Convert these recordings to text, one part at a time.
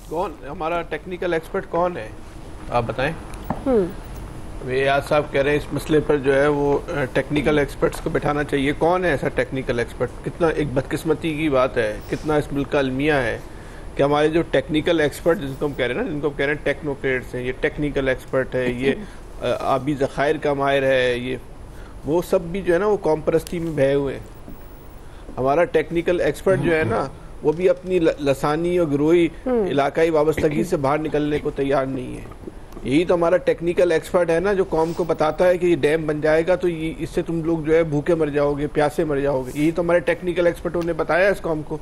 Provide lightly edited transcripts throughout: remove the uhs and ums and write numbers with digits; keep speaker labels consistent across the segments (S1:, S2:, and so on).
S1: کون ہمارا technical expert کون ہے آپ بتائیں؟ ریاض صاحب کہہ رہے ہیں اس مسئلے پر جو ہے وہ ٹیکنیکل ایکسپرٹس کو بٹھانا چاہیے. کون ہے ایسا ٹیکنیکل ایکسپرٹ؟ کتنا ایک بدقسمتی کی بات ہے, کتنا اس ملک کا المیہ ہے کہ ہمارے جو ٹیکنیکل ایکسپرٹ جن کو ہم کہہ رہے ہیں نا, جن کو ہم کہہ رہے ہیں ٹیکنوکریٹس ہیں, یہ ٹیکنیکل ایکسپرٹ ہے, یہ آبی ذخائر کا ماہر ہے, یہ وہ سب بھی جو ہے نا وہ قوم پرستی میں بہے ہوئے ہیں. ہمارا ٹیکنیکل ایکسپرٹ جو ہے نا وہ بھی اپنی لسانی اور گروہی علاقائی وابستگی سے باہر نکلنے کو تیار نہیں ہے. یہی تو ہمارا ٹیکنیکل ایکسپرٹ ہے نا جو قوم کو بتاتا ہے کہ یہ ڈیم بن جائے گا تو اس سے تم لوگ جو ہے بھوکے مر جاؤ گے, پیاسے مر جاؤ گے. یہی تو ہمارے ٹیکنیکل ایکسپرٹوں نے بتایا اس قوم کو.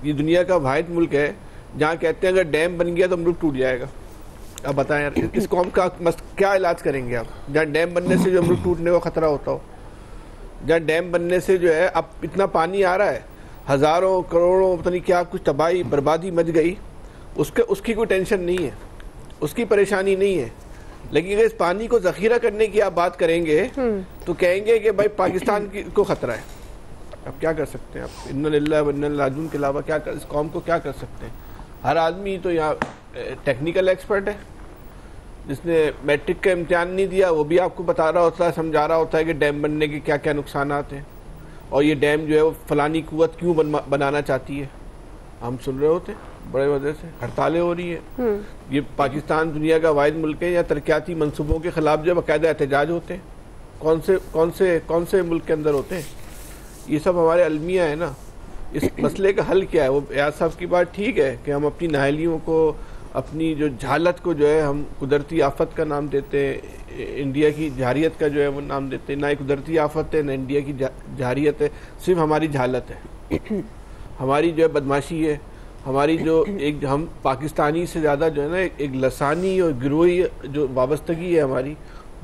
S1: یہ دنیا کا واحد ملک ہے جہاں کہتے ہیں اگر ڈیم بن گیا تو ملک ٹوٹ جائے گا. اب بتائیں یار اس قوم کا کیا علاج کریں گے آپ؟ جہاں ڈیم بننے سے جو ملک ٹوٹنے کا خطرہ ہوتا ہو, جہاں ڈیم بننے سے جو ہے اب اتنا پانی آ رہا ہے, ہزاروں کروڑوں پتہ نہیں کیا کچھ تباہی بربادی مچ گئی, اس کی کوئی ٹینشن نہیں ہے, اس کی پریشانی نہیں ہے. لیکن اگر اس پانی کو ذخیرہ کرنے کی آپ بات کریں گے تو کہیں گے کہ بھائی پاکستان کو خطرہ ہے. اب کیا کر سکتے ہیں آپ؟ انا للہ و انا الیہ راجعون کے علاوہ کیا اس قوم کو کیا کر سکتے ہیں؟ ہر آدمی تو یہاں ٹیکنیکل ایکسپرٹ ہے. جس نے میٹرک کا امتحان نہیں دیا وہ بھی آپ کو بتا رہا ہوتا ہے, سمجھا رہا ہوتا ہے کہ ڈیم بننے کے کیا کیا نقصانات ہیں, اور یہ ڈیم جو ہے وہ فلانی قوت کیوں بنانا چاہتی ہے. ہم سن رہے ہوتے ہیں بڑے وجہ سے ہڑتالیں ہو رہی ہیں. یہ پاکستان دنیا کا واحد ملک ہے یا ترقیاتی منصوبوں کے خلاف جو باقاعدہ احتجاج ہوتے ہیں. کون سے ملک کے اندر ہوتے ہیں؟ یہ سب ہمارے المیہ ہے نا. اس مسئلے کا حل کیا ہے؟ وہ ایاز صاحب کی بات ٹھیک ہے کہ ہم اپنی نااہلیوں کو, اپنی جو جہالت کو جو ہے ہم قدرتی آفت کا نام دیتے ہیں, انڈیا کی جارحیت کا جو ہے وہ نام دیتے ہیں. نہ قدرتی آفت ہے نہ انڈیا کی جارحیت ہے, صرف ہماری جہالت ہے, ہماری جو ہے بدماشی ہے, ہماری جو ایک ہم پاکستانی سے زیادہ جو ہے نا ایک لسانی اور گروہی جو وابستگی ہے ہماری,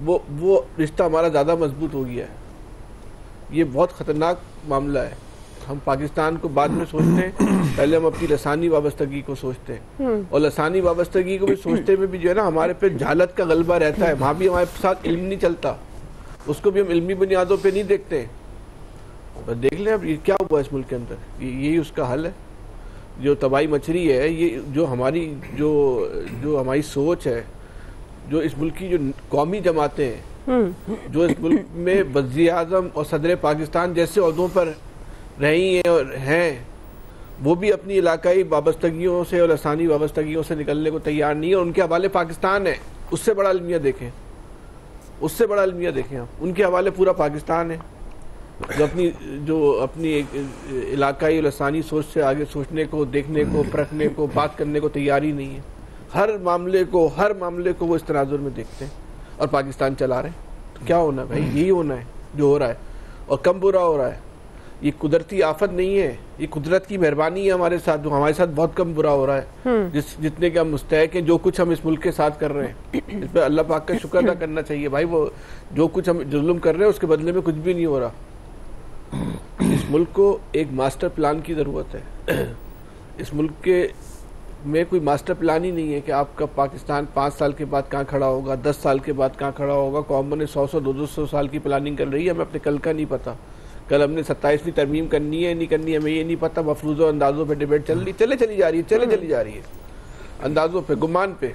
S1: وہ رشتہ ہمارا زیادہ مضبوط ہو گیا ہے. یہ بہت خطرناک معاملہ ہے. ہم پاکستان کو بعد میں سوچتے ہیں, پہلے ہم اپنی لسانی وابستگی کو سوچتے ہیں, اور لسانی وابستگی کو بھی سوچتے میں بھی جو ہے نا ہمارے پہ جہالت کا غلبہ رہتا ہے. وہاں بھی ہمارے ساتھ علم نہیں چلتا, اس کو بھی ہم علمی بنیادوں پہ نہیں دیکھتے. دیکھ لیں اب یہ کیا ہوا اس ملک کے اندر, یہی اس کا حل ہے. جو تباہی مچ رہی ہے, یہ جو ہماری جو ہماری سوچ ہے, جو اس ملک کی جو قومی جماعتیں ہیں, جو اس ملک میں وزیر اعظم اور صدر پاکستان جیسے عہدوں پر رہی ہیں اور ہیں, وہ بھی اپنی علاقائی وابستگیوں سے اور لسانی وابستگیوں سے نکلنے کو تیار نہیں ہے. اور ان کے حوالے پاکستان ہے. اس سے بڑا المیہ دیکھیں, اس سے بڑا المیہ دیکھیں آپ. ان کے حوالے پورا پاکستان ہے جو اپنی علاقائی اور لسانی سوچ سے آگے سوچنے کو, دیکھنے کو, پرکھنے کو, بات کرنے کو تیار ہی نہیں ہے. ہر معاملے کو وہ اس تناظر میں دیکھتے ہیں اور پاکستان چلا رہے ہیں. تو کیا ہونا ہے بھائی؟ یہی ہونا ہے جو ہو رہا ہے, اور کم برا ہو رہا ہے. یہ قدرتی آفت نہیں ہے, یہ قدرت کی مہربانی ہے ہمارے ساتھ, جو ہمارے ساتھ بہت کم برا ہو رہا ہے. جتنے کے ہم مستحق ہیں, جو کچھ ہم اس ملک کے ساتھ کر رہے ہیں, اس پہ اللہ پاک کا شکر ادا کرنا چاہیے بھائی. وہ جو کچھ ہم ظلم کر رہے ہیں اس کے بدلے میں کچھ بھی نہیں ہو رہا. اس ملک کو ایک ماسٹر پلان کی ضرورت ہے. اس ملک کے میں کوئی ماسٹر پلان ہی نہیں ہے کہ آپ کا پاکستان 5 سال کے بعد کہاں کھڑا ہوگا, 10 سال کے بعد کہاں کھڑا ہوگا. قوموں نے 100 200 سال کی پلاننگ کر رہی ہے. ہمیں اپنے کل کا نہیں پتا, کل ہم نے 27ویں ترمیم کرنی ہے نہیں کرنی ہے, ہمیں یہ نہیں پتا. مفروض و اندازوں پہ ڈیبیٹ چلی جا رہی ہے, اندازوں پہ, گمان پہ.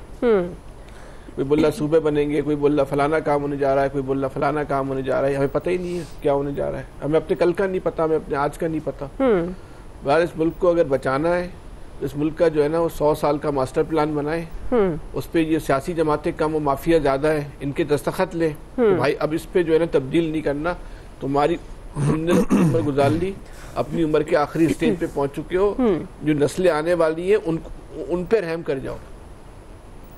S1: کوئی بول رہا صوبے بنیں گے, کوئی بول رہا فلانا کام ہونے جا رہا ہے, کوئی بول رہا فلانا کام ہونے جا رہا ہے. ہمیں پتہ ہی نہیں ہے کیا ہونے جا رہا ہے. ہمیں اپنے کل کا نہیں پتا, ہمیں اپنے آج کا نہیں پتا. بہر اس ملک کو اگر بچانا ہے, اس ملک کا جو ہے نا وہ 100 سال کا ماسٹر پلان بنائے. اس پہ یہ سیاسی جماعتیں کم و مافیا زیادہ ہیں, ان کے دستخط لیں کہ بھائی اب اس پہ جو ہے نا تبدیل نہیں کرنا. تمہاری تم نے عمر گزار لی, اپنی عمر کے آخری اسٹیج پہ پہنچ چکے ہو. جو نسلیں آنے والی ہیں ان پہ رحم کر جاؤ,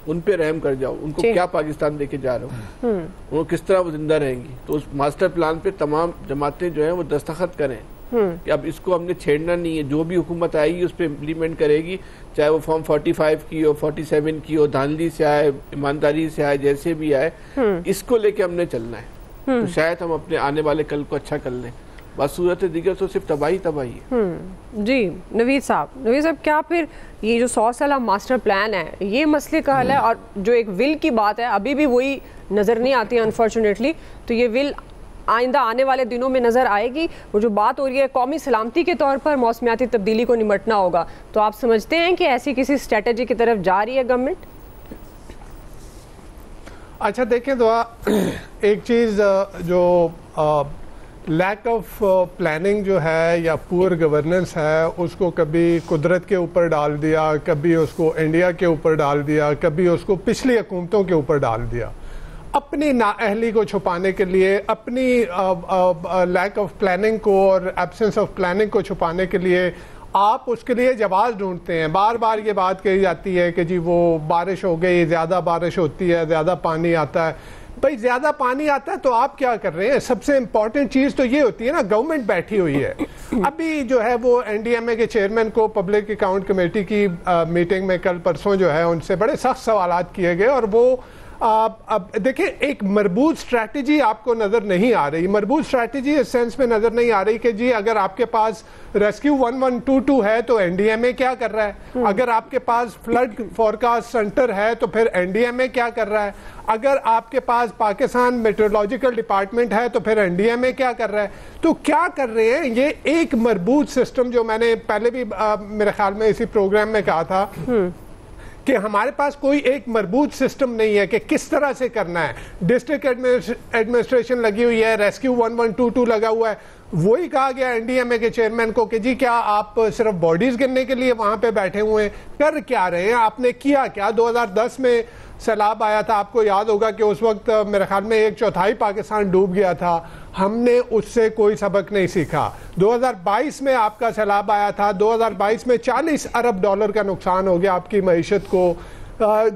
S1: ان پہ رحم کر جاؤ. ان کو کیا پاکستان دے کے جا رہے ہو, ان کو کس طرح وہ زندہ رہیں گی. تو اس ماسٹر پلان پہ تمام جماعتیں جو ہیں وہ دستخط کریں کہ اب اس کو ہم نے چھیڑنا نہیں ہے. جو بھی حکومت آئے گی اس پہ امپلیمنٹ کرے گی, چاہے وہ فارم 45 کی ہو, 47 کی ہو, دھاندلی سے آئے, ایمانداری سے آئے, جیسے بھی آئے, اس کو لے کے ہم نے چلنا ہے. تو شاید ہم اپنے آنے والے کل کو اچھا کر لیں. بس صورت دیگر تو صرف تباہی ہے.
S2: جی نوید صاحب, کیا پھر یہ جو 100 سالہ ماسٹر پلان ہے یہ مسئلے کا حل ہے؟ اور جو ایک ول کی بات ہے ابھی بھی وہی نظر نہیں آتی انفارچونیٹلی, تو یہ ول آئندہ آنے والے دنوں میں نظر آئے گی؟ وہ جو بات ہو رہی ہے قومی سلامتی کے طور پر موسمیاتی تبدیلی کو نمٹنا ہوگا، تو آپ سمجھتے ہیں کہ ایسی کسی اسٹریٹجی کی طرف جا رہی ہے گورنمنٹ؟
S3: اچھا دیکھیں دعا، ایک چیز جو لیک آف پلاننگ جو ہے یا پور گورننس ہے، اس کو کبھی قدرت کے اوپر ڈال دیا، کبھی اس کو انڈیا کے اوپر ڈال دیا، کبھی اس کو پچھلی حکومتوں کے اوپر ڈال دیا، اپنی نااہلی کو چھپانے کے لیے، اپنی لیک آف پلاننگ کو اور ایبسنس آف پلاننگ کو چھپانے کے لیے آپ اس کے لیے جواز ڈھونڈتے ہیں۔ بار بار یہ بات کہی جاتی ہے کہ جی وہ بارش ہو گئی، زیادہ بارش ہوتی ہے، زیادہ پانی آتا ہے۔ بھائی زیادہ پانی آتا ہے تو آپ کیا کر رہے ہیں؟ سب سے امپورٹنٹ چیز تو یہ ہوتی ہے نا، گورنمنٹ بیٹھی ہوئی ہے۔ ابھی جو ہے وہ این ڈی ایم اے کے چیئرمین کو پبلک اکاؤنٹ کمیٹی کی میٹنگ میں کل پرسوں جو ہے ان سے بڑے سخت سوالات کیے گئے، اور وہ اب دیکھیں ایک مربوط اسٹریٹجی آپ کو نظر نہیں آ رہی۔ مربوط اسٹریٹجی اس سینس میں نظر نہیں آ رہی کہ جی اگر آپ کے پاس ریسکیو 1122 ہے تو این ڈی ایم اے کیا کر رہا ہے، اگر آپ کے پاس فلڈ فورکاسٹ سینٹر ہے تو پھر این ڈی ایم اے کیا کر رہا ہے، اگر آپ کے پاس پاکستان میٹرولوجیکل ڈپارٹمنٹ ہے تو پھر این ڈی ایم اے کیا کر رہا ہے۔ تو کیا کر رہے ہیں؟ یہ ایک مربوط سسٹم، جو میں نے پہلے بھی میرے خیال میں اسی پروگرام میں کہا تھا کہ ہمارے پاس کوئی ایک مربوط سسٹم نہیں ہے کہ کس طرح سے کرنا ہے۔ ڈسٹرکٹ ایڈمنسٹریشن لگی ہوئی ہے، ریسکیو 1122 لگا ہوا ہے۔ وہی کہا گیا این ڈی ایم اے کے چیئرمین کو کہ جی کیا آپ صرف باڈیز گننے کے لیے وہاں پہ بیٹھے ہوئے ہیں؟ کر کیا رہے ہیں؟ آپ نے کیا کیا؟ 2010 میں سیلاب آیا تھا، آپ کو یاد ہوگا کہ اس وقت میرے خیال میں 1/4 پاکستان ڈوب گیا تھا۔ ہم نے اس سے کوئی سبق نہیں سیکھا۔ 2022 میں آپ کا سیلاب آیا تھا، 2022 میں $40 ارب کا نقصان ہو گیا آپ کی معیشت کو،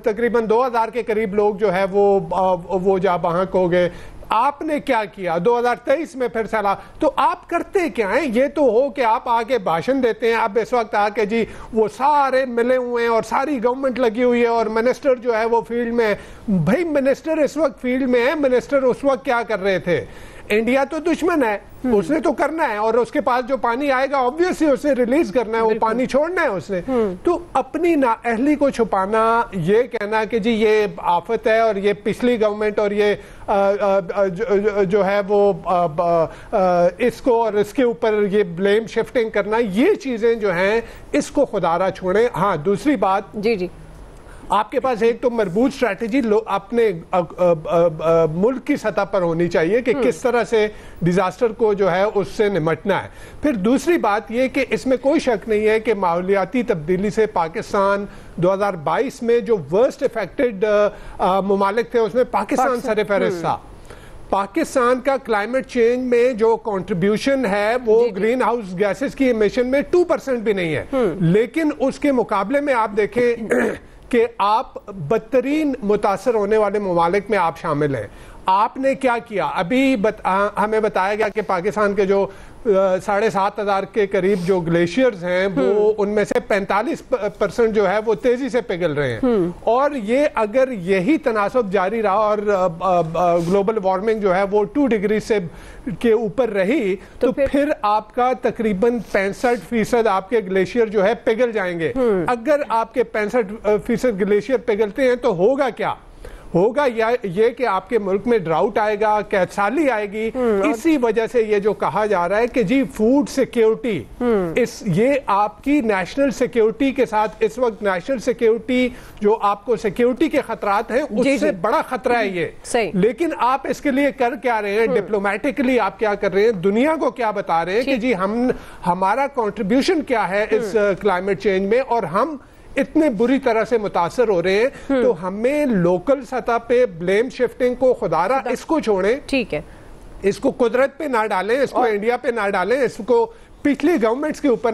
S3: تقریباً 2000 کے قریب لوگ جو ہے وہ جا بحق ہو گئے۔ آپ نے کیا کیا؟ 2023 میں پھر سیلاب۔ تو آپ کرتے کیا ہیں؟ یہ تو ہو کہ آپ آگے بھاشن دیتے ہیں، اب اس وقت آ کے جی وہ سارے ملے ہوئے ہیں اور ساری گورنمنٹ لگی ہوئی ہے اور منسٹر جو ہے وہ فیلڈ میں ہے۔ بھائی منسٹر اس وقت فیلڈ میں ہے، منسٹر اس وقت کیا کر رہے تھے؟ انڈیا تو دشمن ہے، اس نے تو کرنا ہے، اور اس کے پاس جو پانی آئے گا آبویسلی اسے ریلیز کرنا ہے، وہ پانی چھوڑنا ہے اس نے۔ تو اپنی نااہلی کو چھپانا، یہ کہنا کہ جی یہ آفت ہے اور یہ پچھلی گورنمنٹ اور یہ جو ہے وہ اس کو اور اس کے اوپر یہ بلیم شفٹنگ کرنا، یہ چیزیں جو ہیں اس کو خدا را چھوڑیں۔ ہاں دوسری بات،
S2: جی
S3: آپ کے پاس ایک تو مربوط اسٹریٹجی اپنے ملک کی سطح پر ہونی چاہیے کہ کس طرح سے ڈیزاسٹر کو جو ہے اس سے نمٹنا ہے۔ پھر دوسری بات یہ کہ اس میں کوئی شک نہیں ہے کہ ماحولیاتی تبدیلی سے پاکستان 2022 میں جو ورسٹ افیکٹڈ ممالک تھے اس میں پاکستان سر فہرست تھا۔ پاکستان کا کلائمیٹ چینج میں جو کنٹریبیوشن ہے وہ گرین ہاؤس گیسز کی ایمیشن میں 2% بھی نہیں ہے، لیکن اس کے مقابلے میں آپ دیکھیں کہ آپ بدترین متاثر ہونے والے ممالک میں آپ شامل ہیں۔ آپ نے کیا کیا؟ ابھی ہمیں بتایا گیا کہ پاکستان کے جو 7,500 کے قریب جو گلیشیئرز ہیں وہ ان میں سے 45% جو ہے وہ تیزی سے پگھل رہے ہیں، اور یہ اگر یہی تناسب جاری رہا اور گلوبل وارمنگ جو ہے وہ 2 ڈگری سے کے اوپر رہی تو پھر آپ کا تقریباً 65% آپ کے گلیشیئر جو ہے پگھل جائیں گے۔ اگر آپ کے 65% گلیشیئر پگھلتے ہیں تو ہوگا کیا؟ ہوگا یہ کہ آپ کے ملک میں ڈراؤٹ آئے گا، قحط سالی آئے گی۔ اسی وجہ سے یہ جو کہا جا رہا ہے کہ جی فوڈ سیکیورٹی، یہ آپ کی نیشنل سیکیورٹی کے ساتھ، اس وقت نیشنل سیکیورٹی جو آپ کو سیکیورٹی کے خطرات ہیں اس سے بڑا خطرہ ہے یہ، لیکن آپ اس کے لیے کر کیا رہے ہیں؟ ڈپلومیٹکلی آپ کیا کر رہے ہیں؟ دنیا کو کیا بتا رہے ہیں کہ جی ہمارا کنٹریبیوشن کیا ہے اس کلائمیٹ چینج میں، اور ہم اتنے بری طرح سے متاثر ہو رہے ہیں۔ تو ہمیں لوکل سطح پہ بلیم شفٹنگ کو خدارا اس کو چھوڑیں، ٹھیک ہے، اس کو قدرت پہ نہ ڈالیں، اس کو انڈیا پہ نہ ڈالیں، اس کو پچھلی گورنمنٹس کے اوپر